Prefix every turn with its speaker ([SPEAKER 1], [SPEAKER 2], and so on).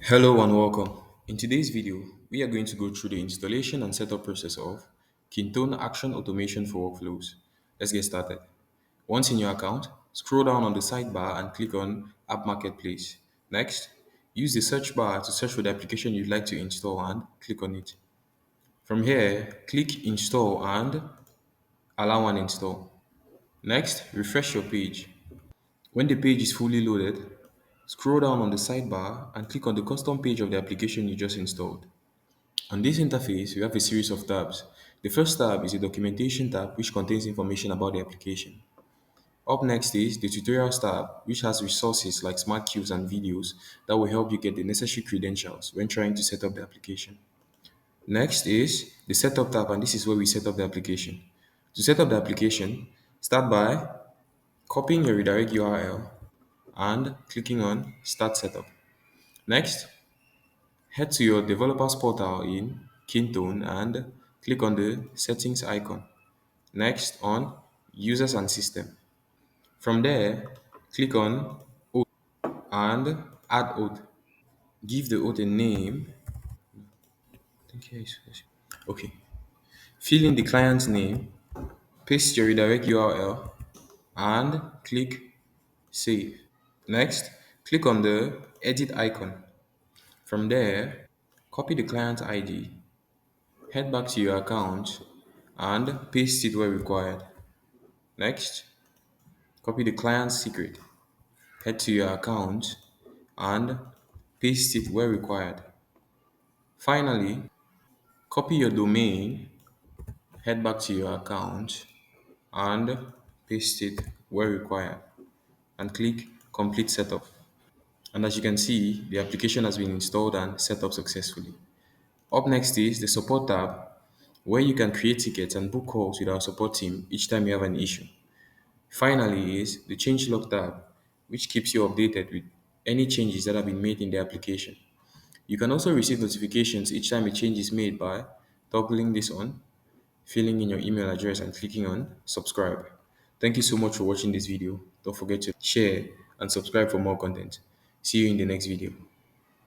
[SPEAKER 1] Hello and welcome. In today's video, we are going to go through the installation and setup process of Kintone Action Automation for workflows. Let's get started. Once in your account, scroll down on the sidebar and click on App Marketplace. Next, use the search bar to search for the application you'd like to install and click on it. From here, click Install and allow an install. Next, refresh your page. When the page is fully loaded, scroll down on the sidebar and click on the custom page of the application you just installed. On this interface, we have a series of tabs. The first tab is the documentation tab, which contains information about the application. Up next is the tutorials tab, which has resources like smart cues and videos that will help you get the necessary credentials when trying to set up the application. Next is the setup tab, and this is where we set up the application. To set up the application, start by copying your redirect URL and clicking on Start Setup. Next, head to your developers portal in Kintone and click on the settings icon. Next on users and system. From there, click on oath and add oath. Give the oath a name. I think here is okay. Fill in the client's name, paste your redirect URL and click save. Next, click on the edit icon. From there, copy the client ID. Head back to your account and paste it where required. Next, copy the client's secret. Head to your account and paste it where required. Finally, copy your domain, head back to your account and paste it where required and click complete setup. And as you can see, the application has been installed and set up successfully. Up next is the support tab where you can create tickets and book calls with our support team each time you have an issue. Finally is the changelog tab, which keeps you updated with any changes that have been made in the application. You can also receive notifications each time a change is made by toggling this on, filling in your email address and clicking on subscribe. Thank you so much for watching this video. Don't forget to share and subscribe for more content. See you in the next video.